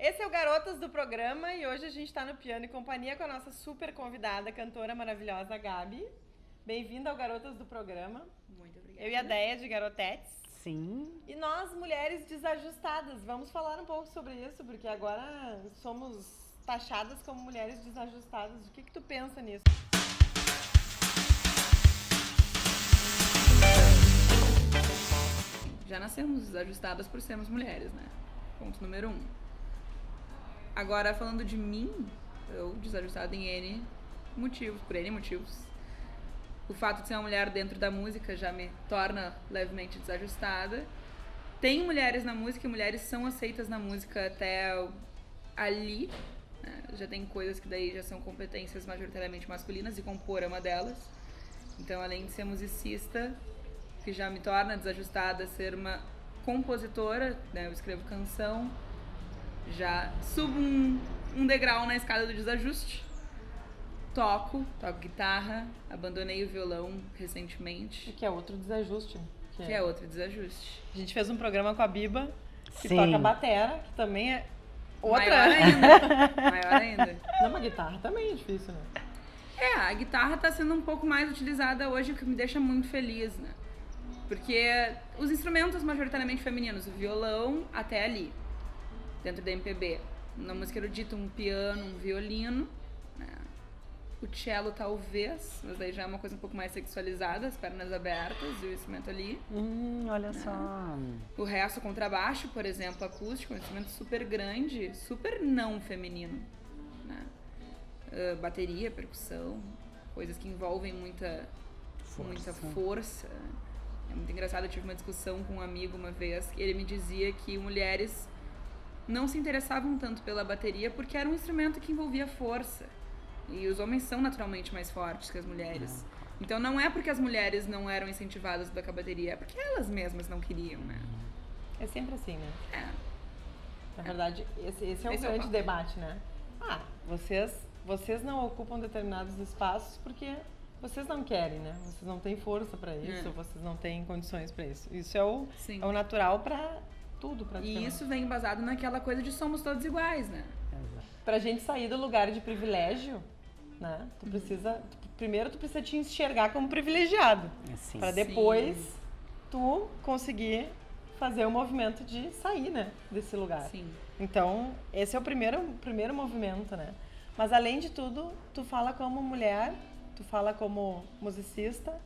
Esse é o Garotas do Programa e hoje a gente tá no Piano e Companhia com a nossa super convidada, cantora maravilhosa, Gabi. Bem-vinda ao Garotas do Programa. Muito obrigada. Eu e a Deia de Garotetes. Sim. E nós, mulheres desajustadas, vamos falar um pouco sobre isso, porque agora somos taxadas como mulheres desajustadas. O que tu pensa nisso? Já nascemos desajustadas por sermos mulheres, né? Ponto número 1. Agora, falando de mim, eu desajustada em N motivos, por N motivos. O fato de ser uma mulher dentro da música já me torna levemente desajustada. Tem mulheres na música e mulheres são aceitas na música até ali. Né? Já tem coisas que daí já são competências majoritariamente masculinas e compor é uma delas. Então, além de ser musicista, que já me torna desajustada ser uma compositora, né? Eu escrevo canção, já subo um degrau na escada do desajuste. Toco guitarra, abandonei o violão recentemente. Que é outro desajuste. Que é outro desajuste. A gente fez um programa com a Biba, que Sim. toca batera, que também é outra. Maior ainda. Maior ainda. Não, mas guitarra também é difícil, né? A guitarra tá sendo um pouco mais utilizada hoje, o que me deixa muito feliz, né? Porque os instrumentos majoritariamente femininos, o violão até ali, dentro da MPB. Na música erudita, um piano, um violino, né? O cello talvez, mas daí já é uma coisa um pouco mais sexualizada, as pernas abertas e o instrumento ali. Olha né? só. O resto, o contrabaixo, por exemplo, acústico, um instrumento super grande, super não feminino. Né? Bateria, percussão, coisas que envolvem muita força. É muito engraçado, eu tive uma discussão com um amigo uma vez, que ele me dizia que mulheres não se interessavam tanto pela bateria porque era um instrumento que envolvia força. E os homens são naturalmente mais fortes que as mulheres. Então não é porque as mulheres não eram incentivadas a tocar bateria, é porque elas mesmas não queriam, né? É sempre assim, né? Na É. verdade, esse é o grande debate, né? Vocês não ocupam determinados espaços porque vocês não querem, né? Vocês não têm força pra isso, vocês não têm condições pra isso. Isso é o natural pra tudo, praticamente. E isso vem embasado naquela coisa de somos todos iguais, né? Pra gente sair do lugar de privilégio, né? Primeiro tu precisa te enxergar como privilegiado. Assim. Pra depois tu conseguir fazer o movimento de sair, né? Desse lugar. Sim. Então, esse é o primeiro movimento, né? Mas além de tudo, tu fala como mulher, tu fala como musicista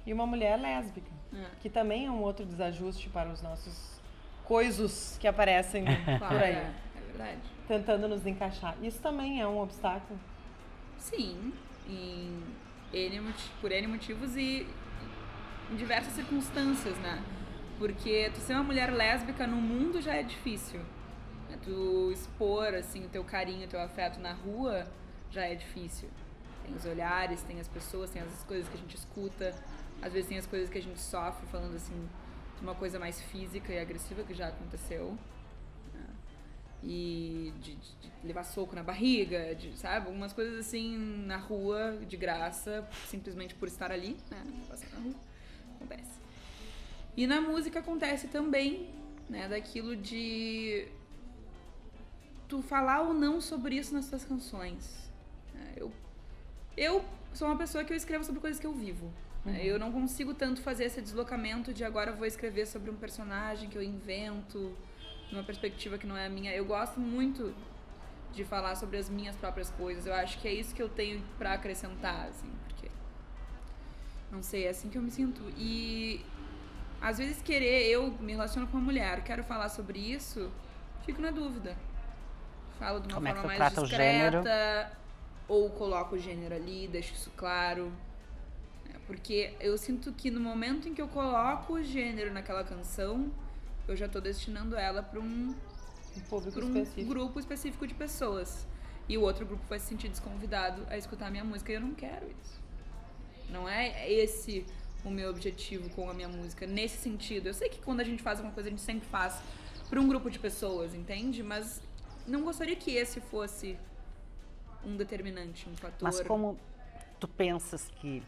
e uma mulher lésbica, que também é um outro desajuste para os nossos coisos que aparecem por aí. É verdade. Tentando nos encaixar. Isso também é um obstáculo? Sim, por N motivos e em diversas circunstâncias, né? Porque tu ser uma mulher lésbica no mundo já é difícil. Tu expor, assim, o teu carinho, o teu afeto na rua já é difícil. Tem os olhares, tem as pessoas, tem as coisas que a gente escuta, às vezes tem as coisas que a gente sofre, falando assim, de uma coisa mais física e agressiva que já aconteceu. Né? E de levar soco na barriga, sabe? Algumas coisas assim na rua, de graça, simplesmente por estar ali, né? Passando na rua, acontece. E na música acontece também, né? Daquilo de tu falar ou não sobre isso nas tuas canções. Eu sou uma pessoa que eu escrevo sobre coisas que eu vivo. Né? Eu não consigo tanto fazer esse deslocamento de agora eu vou escrever sobre um personagem que eu invento, numa perspectiva que não é a minha. Eu gosto muito de falar sobre as minhas próprias coisas. Eu acho que é isso que eu tenho pra acrescentar, assim, porque não sei, é assim que eu me sinto. E às vezes eu me relaciono com uma mulher, quero falar sobre isso, fico na dúvida. Falo de uma forma mais discreta, ou coloco o gênero ali, deixo isso claro. Porque eu sinto que no momento em que eu coloco o gênero naquela canção, eu já tô destinando ela pra um grupo específico de pessoas. E o outro grupo vai se sentir desconvidado a escutar a minha música e eu não quero isso. Não é esse o meu objetivo com a minha música, nesse sentido. Eu sei que quando a gente faz alguma coisa, a gente sempre faz pra um grupo de pessoas, entende? Mas não gostaria que esse fosse um determinante, um fator. Mas como tu pensas que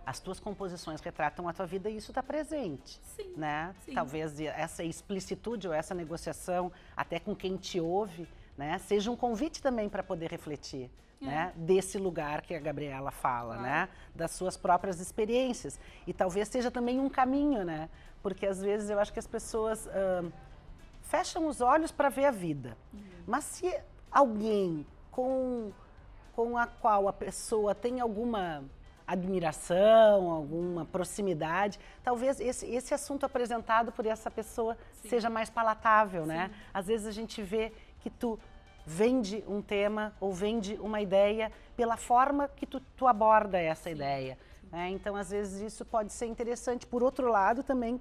as tuas composições retratam a tua vida e isso está presente, sim, né? Sim. Talvez essa explicitude ou essa negociação, até com quem te ouve, né? Seja um convite também para poder refletir, né? Desse lugar que a Gabriela fala, né? Das suas próprias experiências. E talvez seja também um caminho, né? Porque às vezes eu acho que as pessoas fecham os olhos para ver a vida. Mas se alguém com a qual a pessoa tem alguma admiração, alguma proximidade, talvez esse assunto apresentado por essa pessoa seja mais palatável, né? Às vezes a gente vê que tu vende um tema ou vende uma ideia pela forma que tu aborda essa ideia, né? Então, às vezes, isso pode ser interessante. Por outro lado, também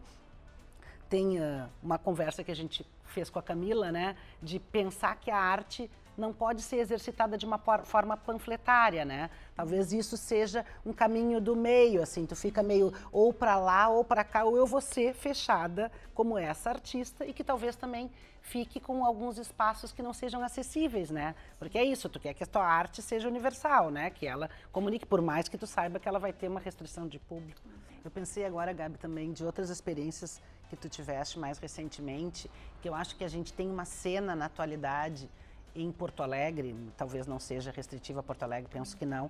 tem uma conversa que a gente fez com a Camila, né? De pensar que a arte não pode ser exercitada de uma forma panfletária, né? Talvez isso seja um caminho do meio, assim, tu fica meio ou para lá ou para cá, ou eu vou ser fechada como essa artista e que talvez também fique com alguns espaços que não sejam acessíveis, né? Porque é isso, tu quer que a tua arte seja universal, né? Que ela comunique, por mais que tu saiba que ela vai ter uma restrição de público. Eu pensei agora, Gabi, também de outras experiências que tu tiveste mais recentemente, que eu acho que a gente tem uma cena na atualidade em Porto Alegre, talvez não seja restritiva a Porto Alegre, penso que não,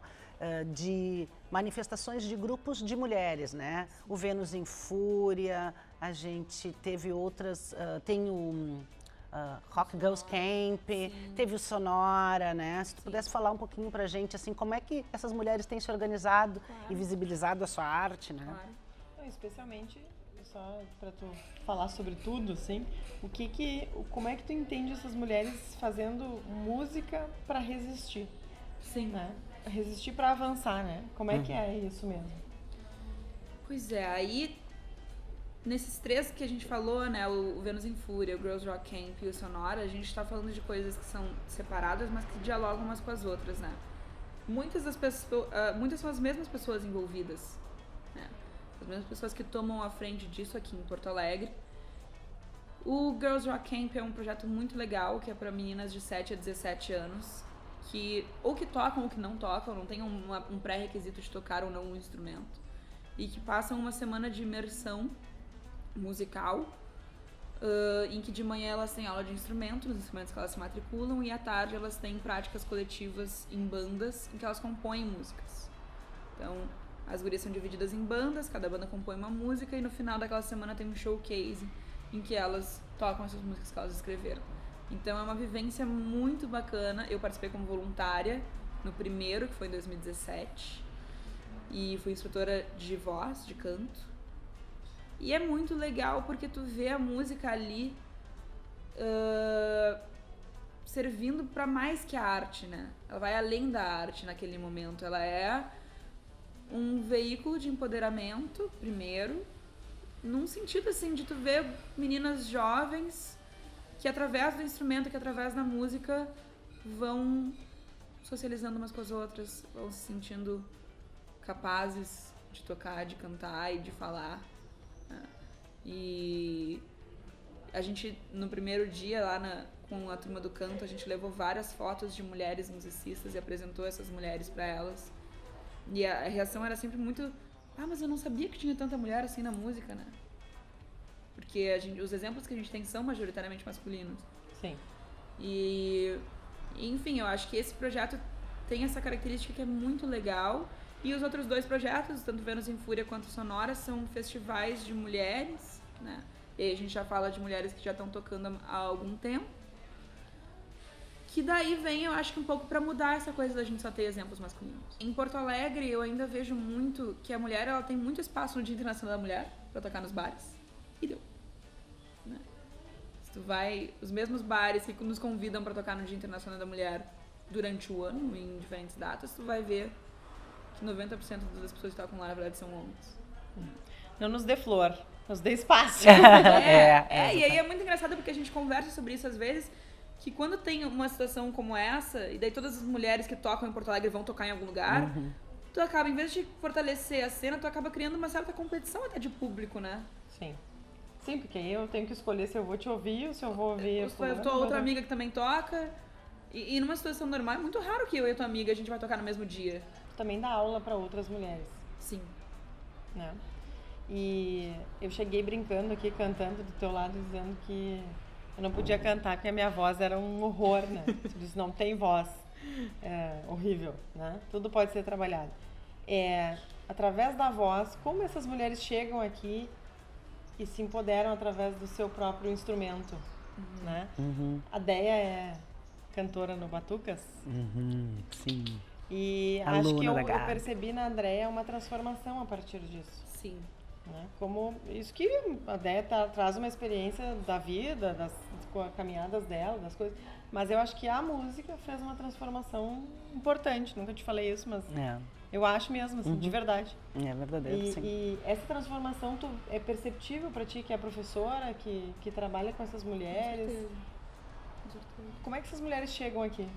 de manifestações de grupos de mulheres, né? O Vênus em Fúria, a gente teve outras, tem o Rock Girls Camp, teve o Sonora, né? Se tu pudesse falar um pouquinho pra gente, assim, como é que essas mulheres têm se organizado e visibilizado a sua arte, né? Claro. Especialmente, só para tu falar sobre tudo, assim, como é que tu entende essas mulheres fazendo música para resistir? Sim. Né? Resistir para avançar, né? Como é que é isso mesmo? Pois é, aí nesses três que a gente falou, né, o Vênus em Fúria, o Girls Rock Camp e o Sonora, a gente tá falando de coisas que são separadas, mas que dialogam umas com as outras, né? Muitas são as mesmas pessoas envolvidas, né? As mesmas pessoas que tomam a frente disso aqui em Porto Alegre. O Girls Rock Camp é um projeto muito legal, que é para meninas de 7 a 17 anos, que ou que tocam ou que não tocam, não tem um pré-requisito de tocar ou não um instrumento, e que passam uma semana de imersão musical, em que de manhã elas têm aula de instrumentos, nos instrumentos que elas se matriculam, e à tarde elas têm práticas coletivas em bandas, em que elas compõem músicas. Então, as gurias são divididas em bandas, cada banda compõe uma música, e no final daquela semana tem um showcase em que elas tocam essas músicas que elas escreveram. Então é uma vivência muito bacana. Eu participei como voluntária no primeiro, que foi em 2017, e fui instrutora de voz, de canto. E é muito legal porque tu vê a música ali servindo para mais que a arte, né? Ela vai além da arte naquele momento. Ela é um veículo de empoderamento, primeiro, num sentido assim de tu ver meninas jovens que através do instrumento, que através da música vão socializando umas com as outras, vão se sentindo capazes de tocar, de cantar e de falar. E a gente, no primeiro dia lá com a turma do canto, a gente levou várias fotos de mulheres musicistas e apresentou essas mulheres para elas. E a reação era sempre muito: mas eu não sabia que tinha tanta mulher assim na música, né? Porque os exemplos que a gente tem são majoritariamente masculinos. Sim. E enfim, eu acho que esse projeto tem essa característica que é muito legal. E os outros dois projetos, tanto Vênus em Fúria quanto Sonora, são festivais de mulheres, né? E aí a gente já fala de mulheres que já estão tocando há algum tempo. Que daí vem, eu acho que um pouco pra mudar essa coisa da gente só ter exemplos masculinos. Em Porto Alegre, eu ainda vejo muito que a mulher, ela tem muito espaço no Dia Internacional da Mulher pra tocar nos bares. E deu. Né? Se tu vai, os mesmos bares que nos convidam pra tocar no Dia Internacional da Mulher durante o ano, em diferentes datas, tu vai ver que 90% das pessoas que tocam lá, na verdade, são homens. Não nos dê flor, nos dê espaço. E aí é muito engraçado porque a gente conversa sobre isso às vezes, que quando tem uma situação como essa, e daí todas as mulheres que tocam em Porto Alegre vão tocar em algum lugar, tu acaba, em vez de fortalecer a cena, tu acaba criando uma certa competição até de público, né? Sim. Sim, porque eu tenho que escolher se eu vou te ouvir ou se eu vou ouvir a tua outra amiga que também toca. E numa situação normal, é muito raro que eu e a tua amiga a gente vai tocar no mesmo dia. Também dá aula para outras mulheres. Sim. Né? E eu cheguei brincando aqui, cantando do teu lado, dizendo que eu não podia cantar porque a minha voz era um horror, né? Eles não tem voz. É horrível, né? Tudo pode ser trabalhado. Através da voz, como essas mulheres chegam aqui e se empoderam através do seu próprio instrumento, né? A Deia é cantora no Batucas. Sim. E acho que eu percebi na Andréia uma transformação a partir disso. Sim. Né? Como isso que a Deia traz uma experiência da vida, das caminhadas dela, das coisas. Mas eu acho que a música fez uma transformação importante. Nunca te falei isso, mas eu acho mesmo, assim, de verdade. É verdadeiro, sim. E essa transformação é perceptível para ti, que é professora, que trabalha com essas mulheres? Com certeza. Como é que essas mulheres chegam aqui?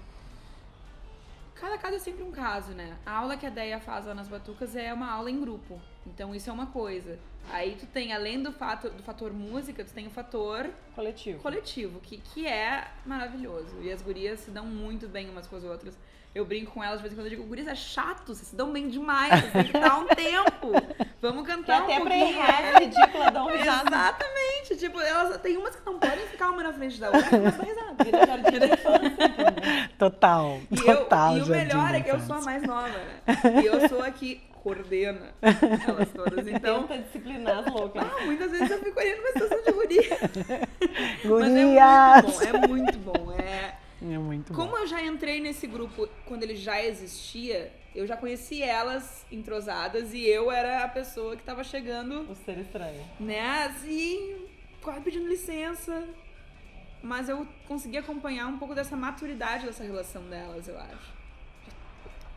Cada caso é sempre um caso, né? A aula que a Deia faz lá nas Batucas é uma aula em grupo. Então isso é uma coisa. Aí tu tem, além do fator música, tu tem o fator coletivo, que é maravilhoso. E as gurias se dão muito bem umas com as outras. Eu brinco com elas de vez em quando, eu digo, gurias, é chato, vocês se dão bem demais, vocês têm que dar um tempo. Vamos cantar até um pouquinho. Até pra errar é ridícula, dá um risada. Exatamente. Tipo, elas tem umas que não podem ficar uma na frente da outra, mas dão risada. Vira jardim da infância. Total. E o melhor é que eu sou a mais nova, né? E eu sou a que coordena elas todas. Então, tenta disciplinar as loucas. Muitas vezes eu fico ali numa situação de guria. Gurias! Mas é muito bom. É muito bom. Como eu já entrei nesse grupo quando ele já existia, eu já conheci elas entrosadas e eu era a pessoa que tava chegando. O ser estranho. Né? Assim, quase pedindo licença. Mas eu consegui acompanhar um pouco dessa maturidade dessa relação delas, eu acho.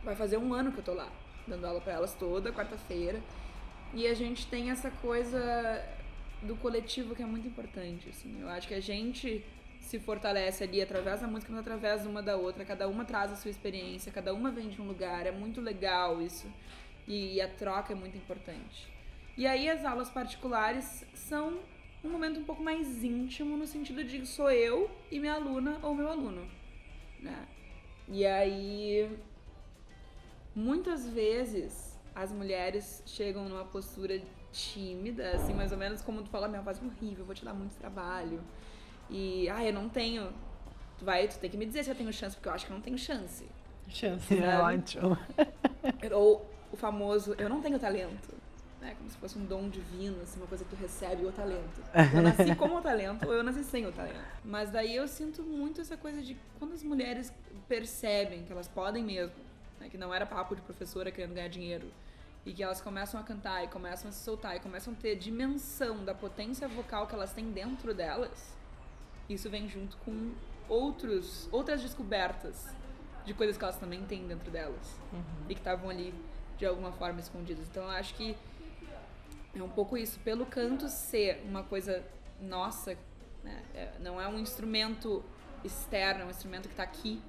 Vai fazer 1 ano que eu tô lá, dando aula pra elas toda quarta-feira. E a gente tem essa coisa do coletivo que é muito importante, assim. Eu acho que a gente se fortalece ali através da música, mas através uma da outra. Cada uma traz a sua experiência, cada uma vem de um lugar. É muito legal isso. E a troca é muito importante. E aí as aulas particulares são um momento um pouco mais íntimo, no sentido de que sou eu e minha aluna ou meu aluno, né? E aí, muitas vezes, as mulheres chegam numa postura tímida, assim, mais ou menos como tu fala, minha voz é horrível, eu vou te dar muito trabalho. E, eu não tenho... Tu tem que me dizer se eu tenho chance, porque eu acho que eu não tenho chance. É ótimo. Ou o famoso, eu não tenho talento. Como se fosse um dom divino, assim, uma coisa que tu recebe, o talento. Eu nasci com o talento ou eu nasci sem o talento. Mas daí eu sinto muito essa coisa de quando as mulheres percebem que elas podem mesmo, né, que não era papo de professora querendo ganhar dinheiro, e que elas começam a cantar e começam a se soltar e começam a ter dimensão da potência vocal que elas têm dentro delas, isso vem junto com outras descobertas de coisas que elas também têm dentro delas e que estavam ali de alguma forma escondidas. Então eu acho que é um pouco isso, pelo canto ser uma coisa nossa, né? Não é um instrumento externo, é um instrumento que está aqui,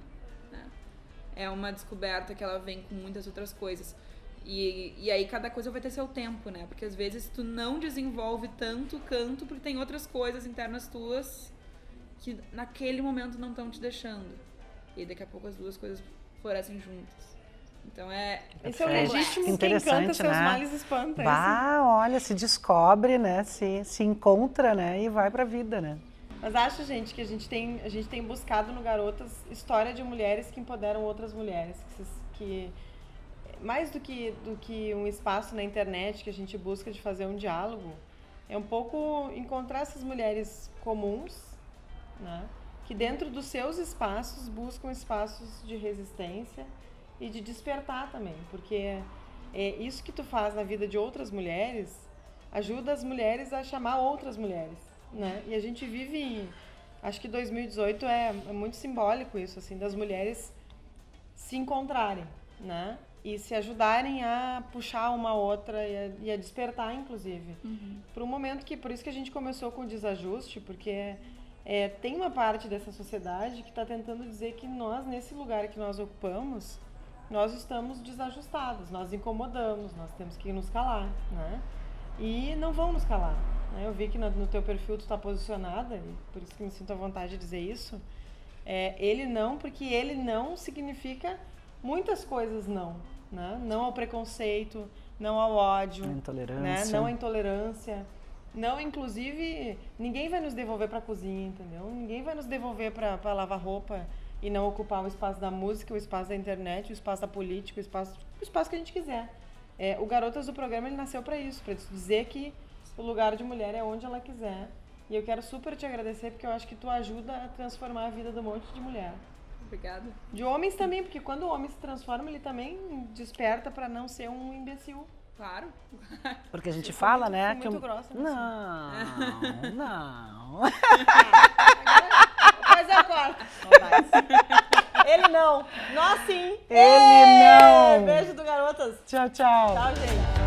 né? É uma descoberta que ela vem com muitas outras coisas. E aí cada coisa vai ter seu tempo, né? Porque às vezes tu não desenvolve tanto canto porque tem outras coisas internas tuas que naquele momento não estão te deixando. E daqui a pouco as duas coisas florescem juntas. Então esse é o legítimo quem canta, seus males espanta. Olha, se descobre, né? Se encontra, né? E vai pra vida, né? Mas acho, gente, que a gente tem buscado no Garotas história de mulheres que empoderam outras mulheres. Que mais do que um espaço na internet que a gente busca de fazer um diálogo, é um pouco encontrar essas mulheres comuns, né? Que dentro dos seus espaços buscam espaços de resistência e de despertar também, porque isso que tu faz na vida de outras mulheres ajuda as mulheres a chamar outras mulheres, né? E a gente vive, acho que 2018 é muito simbólico isso, assim, das mulheres se encontrarem, né? E se ajudarem a puxar uma outra e a despertar, inclusive. Por um momento por isso que a gente começou com o desajuste, porque tem uma parte dessa sociedade que está tentando dizer que nós, nesse lugar que nós ocupamos, nós estamos desajustados, nós incomodamos, nós temos que nos calar, né? E não vão nos calar, né? Eu vi que no teu perfil tu está posicionada, e por isso que me sinto à vontade de dizer isso. Ele não, porque ele não significa muitas coisas não, né? Não ao preconceito, não ao ódio, intolerância. Né? Não à intolerância. Não, inclusive, ninguém vai nos devolver pra cozinha, entendeu? Ninguém vai nos devolver pra lavar roupa e não ocupar o espaço da música, o espaço da internet, o espaço da política, o espaço que a gente quiser. O Garotas do Programa, ele nasceu pra isso, pra dizer que o lugar de mulher é onde ela quiser. E eu quero super te agradecer, porque eu acho que tu ajuda a transformar a vida de um monte de mulher. Obrigada. De homens também, porque quando o homem se transforma, ele também desperta pra não ser um imbecil. Claro. Porque a gente fala, né? Fui muito grossa. Não. Mas eu corto. Ele não. Nós sim. Ele não. Beijo do Garotas. Tchau, tchau. Tchau, gente.